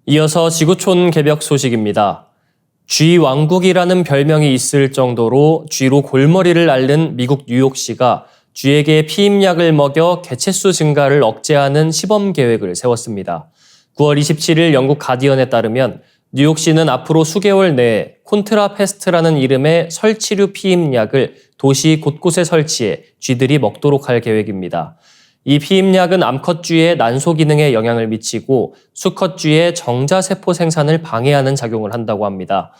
이어서 지구촌 개벽 소식입니다. 쥐 왕국이라는 별명이 있을 정도로 쥐로 골머리를 앓는 미국 뉴욕시가 쥐에게 피임약을 먹여 개체수 증가를 억제하는 시범 계획을 세웠습니다. 9월 27일 영국 가디언에 따르면 뉴욕시는 앞으로 수개월 내에 콘트라페스트라는 이름의 설치류 피임약을 도시 곳곳에 설치해 쥐들이 먹도록 할 계획입니다. 이 피임약은 암컷쥐의 난소 기능에 영향을 미치고 수컷쥐의 정자세포 생산을 방해하는 작용을 한다고 합니다.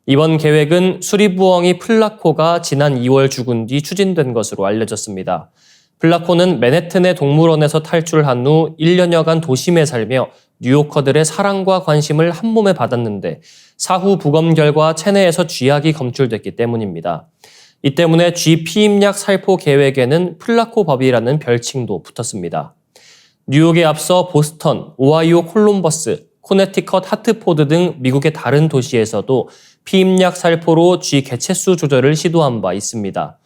이번 계획은 수리부엉이 플라코가 지난 2월 죽은 뒤 추진된 것으로 알려졌습니다. 플라코는 맨해튼의 동물원에서 탈출한 후 1년여간 도심에 살며 뉴요커들의 사랑과 관심을 한몸에 받았는데 사후 부검 결과 체내에서 쥐약이 검출됐기 때문입니다. 이 때문에 쥐 피임약 살포 계획에는 플라코법이라는 별칭도 붙었습니다. 뉴욕에 앞서 보스턴, 오하이오 콜럼버스, 코네티컷 하트포드 등 미국의 다른 도시에서도 피임약 살포로 쥐 개체수 조절을 시도한 바 있습니다.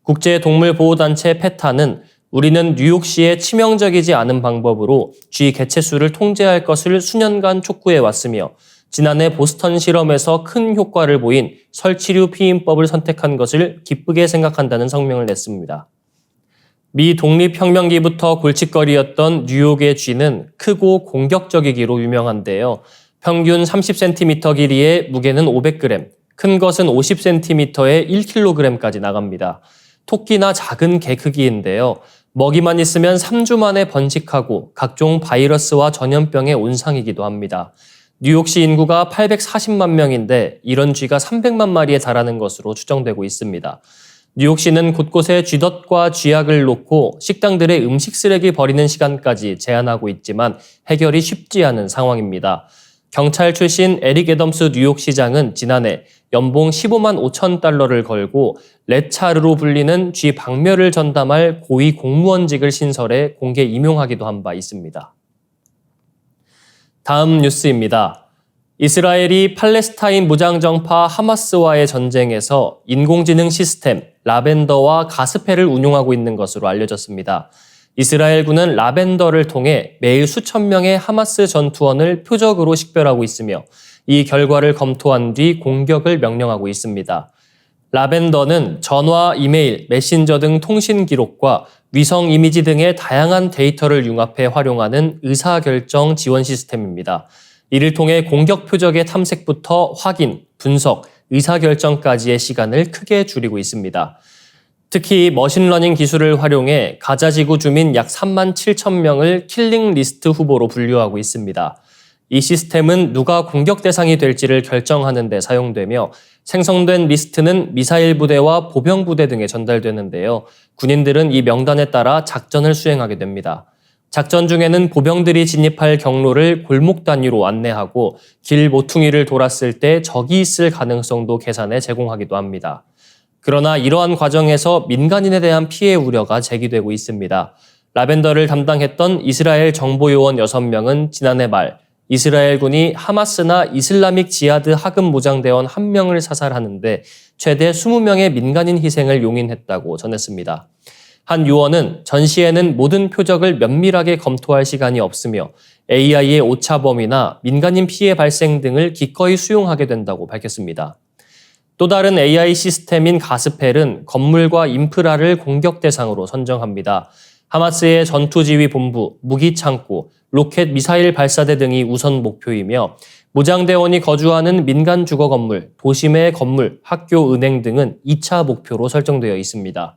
국제동물보호단체 페타는 우리는 뉴욕시의 치명적이지 않은 방법으로 쥐 개체수를 통제할 것을 수년간 촉구해 왔으며 지난해 보스턴 실험에서 큰 효과를 보인 설치류 피임법을 선택한 것을 기쁘게 생각한다는 성명을 냈습니다. 미 독립혁명기부터 골칫거리였던 뉴욕의 쥐는 크고 공격적이기로 유명한데요. 평균 30cm 길이에 무게는 500g, 큰 것은 50cm에 1kg까지 나갑니다. 토끼나 작은 개 크기인데요. 먹이만 있으면 3주 만에 번식하고 각종 바이러스와 전염병의 온상이기도 합니다. 뉴욕시 인구가 840만 명인데 이런 쥐가 300만 마리에 달하는 것으로 추정되고 있습니다. 뉴욕시는 곳곳에 쥐덫과 쥐약을 놓고 식당들의 음식 쓰레기 버리는 시간까지 제한하고 있지만 해결이 쉽지 않은 상황입니다. 경찰 출신 에릭 애덤스 뉴욕시장은 지난해 연봉 15만 5천 달러를 걸고 레차르로 불리는 쥐 박멸을 전담할 고위 공무원직을 신설해 공개 임용하기도 한 바 있습니다. 다음 뉴스입니다. 이스라엘이 팔레스타인 무장정파 하마스와의 전쟁에서 인공지능 시스템 라벤더와 가스펠을 운용하고 있는 것으로 알려졌습니다. 이스라엘군은 라벤더를 통해 매일 수천 명의 하마스 전투원을 표적으로 식별하고 있으며 이 결과를 검토한 뒤 공격을 명령하고 있습니다. 라벤더는 전화, 이메일, 메신저 등 통신 기록과 위성 이미지 등의 다양한 데이터를 융합해 활용하는 의사결정 지원 시스템입니다. 이를 통해 공격 표적의 탐색부터 확인, 분석, 의사결정까지의 시간을 크게 줄이고 있습니다. 특히 머신러닝 기술을 활용해 가자지구 주민 약 3만 7천 명을 킬링 리스트 후보로 분류하고 있습니다. 이 시스템은 누가 공격 대상이 될지를 결정하는 데 사용되며 생성된 리스트는 미사일 부대와 보병 부대 등에 전달되는데요. 군인들은 이 명단에 따라 작전을 수행하게 됩니다. 작전 중에는 보병들이 진입할 경로를 골목 단위로 안내하고 길 모퉁이를 돌았을 때 적이 있을 가능성도 계산해 제공하기도 합니다. 그러나 이러한 과정에서 민간인에 대한 피해 우려가 제기되고 있습니다. 라벤더를 담당했던 이스라엘 정보요원 6명은 지난해 말 이스라엘군이 하마스나 이슬라믹 지하드 하급 무장대원 1명을 사살하는데 최대 20명의 민간인 희생을 용인했다고 전했습니다. 한 요원은 전시에는 모든 표적을 면밀하게 검토할 시간이 없으며 AI의 오차범위나 민간인 피해 발생 등을 기꺼이 수용하게 된다고 밝혔습니다. 또 다른 AI 시스템인 가스펠은 건물과 인프라를 공격 대상으로 선정합니다. 하마스의 전투지휘본부, 무기창고, 로켓 미사일 발사대 등이 우선 목표이며 무장대원이 거주하는 민간 주거 건물, 도심의 건물, 학교, 은행 등은 2차 목표로 설정되어 있습니다.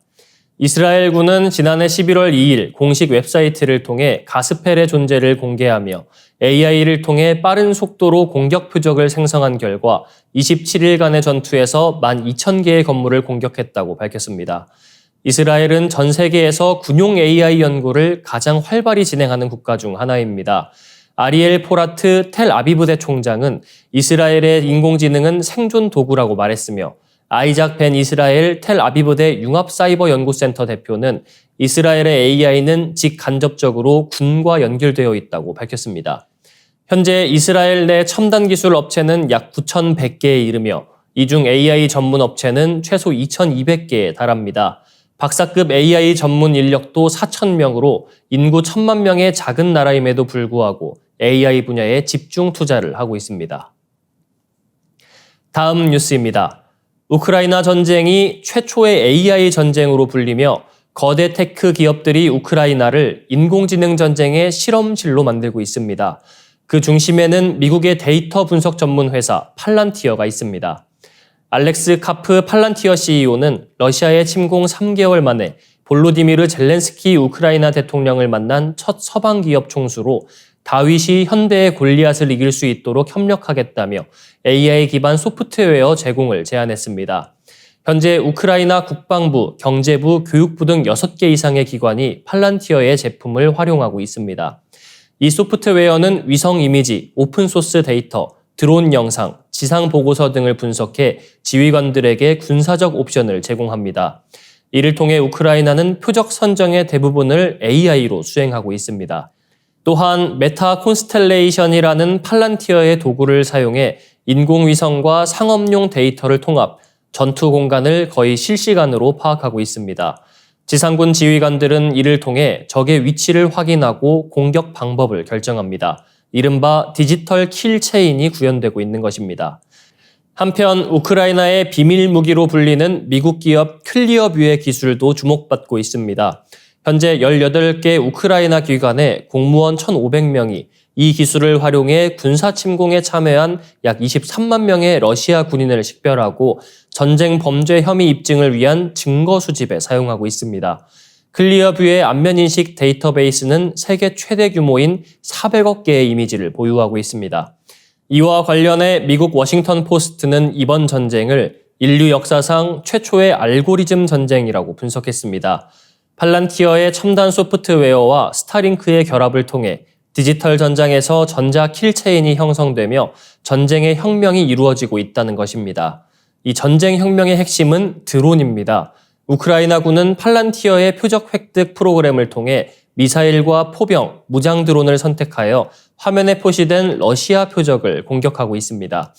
이스라엘군은 지난해 11월 2일 공식 웹사이트를 통해 가스펠의 존재를 공개하며 AI를 통해 빠른 속도로 공격 표적을 생성한 결과 27일간의 전투에서 12,000개의 건물을 공격했다고 밝혔습니다. 이스라엘은 전 세계에서 군용 AI 연구를 가장 활발히 진행하는 국가 중 하나입니다. 아리엘 포라트 텔 아비브대 총장은 이스라엘의 인공지능은 생존 도구라고 말했으며 아이작 벤 이스라엘 텔 아비브대 융합사이버연구센터 대표는 이스라엘의 AI는 직간접적으로 군과 연결되어 있다고 밝혔습니다. 현재 이스라엘 내 첨단 기술 업체는 약 9,100개에 이르며 이 중 AI 전문 업체는 최소 2,200개에 달합니다. 박사급 AI 전문 인력도 4,000명으로 인구 1,000만 명의 작은 나라임에도 불구하고 AI 분야에 집중 투자를 하고 있습니다. 다음 뉴스입니다. 우크라이나 전쟁이 최초의 AI 전쟁으로 불리며 거대 테크 기업들이 우크라이나를 인공지능 전쟁의 실험실로 만들고 있습니다. 그 중심에는 미국의 데이터 분석 전문 회사 팔란티어가 있습니다. 알렉스 카프 팔란티어 CEO는 러시아의 침공 3개월 만에 볼로디미르 젤렌스키 우크라이나 대통령을 만난 첫 서방 기업 총수로 다윗이 현대의 골리앗을 이길 수 있도록 협력하겠다며 AI 기반 소프트웨어 제공을 제안했습니다. 현재 우크라이나 국방부, 경제부, 교육부 등 6개 이상의 기관이 팔란티어의 제품을 활용하고 있습니다. 이 소프트웨어는 위성 이미지, 오픈소스 데이터, 드론 영상, 지상 보고서 등을 분석해 지휘관들에게 군사적 옵션을 제공합니다. 이를 통해 우크라이나는 표적 선정의 대부분을 AI로 수행하고 있습니다. 또한 메타 콘스텔레이션이라는 팔란티어의 도구를 사용해 인공위성과 상업용 데이터를 통합, 전투 공간을 거의 실시간으로 파악하고 있습니다. 지상군 지휘관들은 이를 통해 적의 위치를 확인하고 공격 방법을 결정합니다. 이른바 디지털 킬 체인이 구현되고 있는 것입니다. 한편 우크라이나의 비밀 무기로 불리는 미국 기업 클리어뷰의 기술도 주목받고 있습니다. 현재 18개 우크라이나 기관의 공무원 1,500명이 이 기술을 활용해 군사 침공에 참여한 약 23만 명의 러시아 군인을 식별하고 전쟁 범죄 혐의 입증을 위한 증거 수집에 사용하고 있습니다. 클리어뷰의 안면인식 데이터베이스는 세계 최대 규모인 400억 개의 이미지를 보유하고 있습니다. 이와 관련해 미국 워싱턴 포스트는 이번 전쟁을 인류 역사상 최초의 알고리즘 전쟁이라고 분석했습니다. 팔란티어의 첨단 소프트웨어와 스타링크의 결합을 통해 디지털 전장에서 전자 킬체인이 형성되며 전쟁의 혁명이 이루어지고 있다는 것입니다. 이 전쟁 혁명의 핵심은 드론입니다. 우크라이나군은 팔란티어의 표적 획득 프로그램을 통해 미사일과 포병, 무장 드론을 선택하여 화면에 표시된 러시아 표적을 공격하고 있습니다.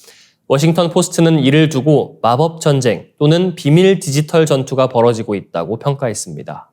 워싱턴 포스트는 이를 두고 마법 전쟁 또는 비밀 디지털 전투가 벌어지고 있다고 평가했습니다.